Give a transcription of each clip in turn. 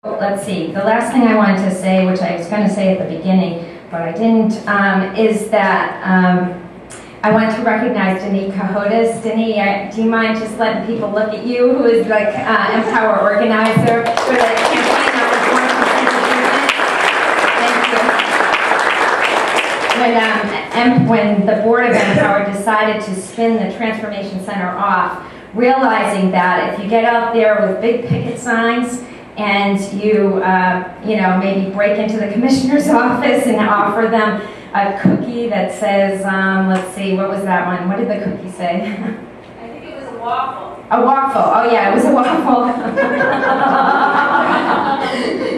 Let's see, the last thing I wanted to say, which I was going to say at the beginning, but I didn't, is that I want to recognize Denis Cahotis. Denis, do you mind just letting people look at you, who is like Empower organizer for the campaign that was born from Thank you. When the board of Empower decided to spin the Transformation Center off, realizing that if you get out there with big picket signs and you maybe break into the commissioner's office and offer them a cookie that says, let's see, what was that one? What did the cookie say? I think it was a waffle. A waffle. Oh yeah, it was a waffle.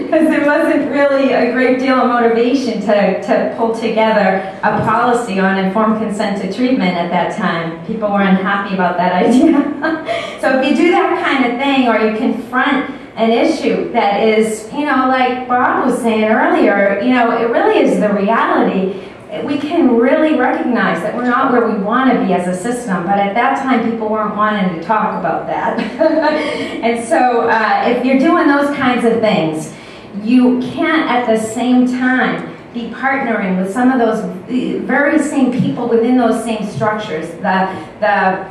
Because there wasn't really a great deal of motivation to pull together a policy on informed consent to treatment at that time. People were unhappy about that idea. So if you do that kind of thing, or you confront an issue that is, like Bob was saying earlier, it really is the reality. We can really recognize that we're not where we want to be as a system, but at that time people weren't wanting to talk about that. And so if you're doing those kinds of things, you can't at the same time be partnering with some of those very same people within those same structures, the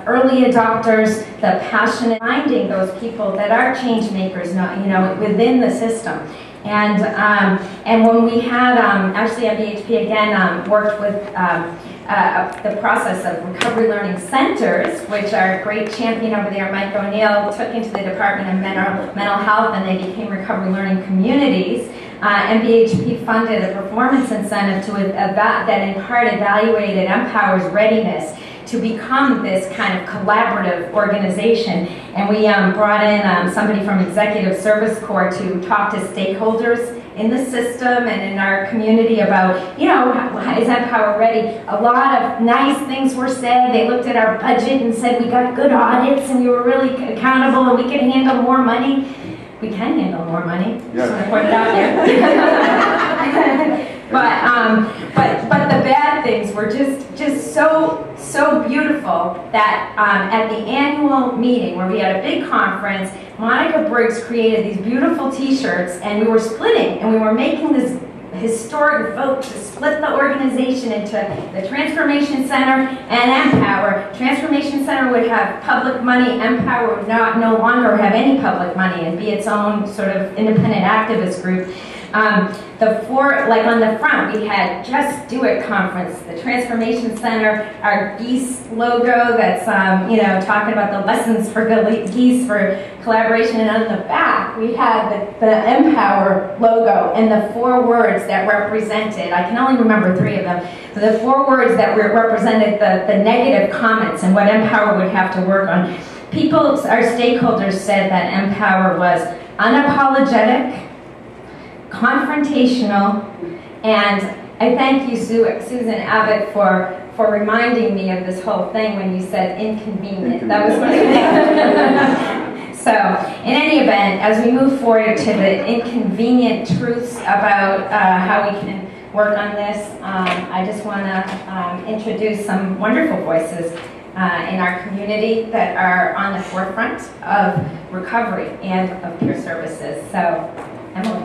early adopters, the passionate, finding those people that are change makers, within the system. And when we had, actually at BHP again, worked with the process of recovery learning centers, which our great champion over there, Mike O'Neill, took into the Department of Mental Health, and they became recovery learning communities. And BHP funded a performance incentive that in part evaluated Empower's readiness to become this kind of collaborative organization. And we brought in somebody from Executive Service Corps to talk to stakeholders in the system and in our community about, is Empower ready? A lot of nice things were said. They looked at our budget and said we got good audits and we were really accountable and we could handle more money. We can handle more money. Yeah. Just want to point it out here. But the bad things were just so beautiful that at the annual meeting where we had a big conference, Monica Briggs created these beautiful T-shirts, and we were splitting, and we were making this historic vote to split the organization into the Transformation Center and Empower. Transformation Center would have public money, Empower would no longer have any public money and be its own sort of independent activist group. On the front, we had Just Do It conference, the Transformation Center, our geese logo that's, talking about the lessons for geese for collaboration. And on the back, we had the Empower logo and the 4 words that represented, I can only remember 3 of them, the 4 words that represented the negative comments and what Empower would have to work on. Our stakeholders said that Empower was unapologetic, confrontational, and I thank you, Susan Abbott, for reminding me of this whole thing when you said inconvenient. That was one of the things. So, in any event, as we move forward to the inconvenient truths about how we can work on this, I just want to introduce some wonderful voices in our community that are on the forefront of recovery and of peer services. So, Emily.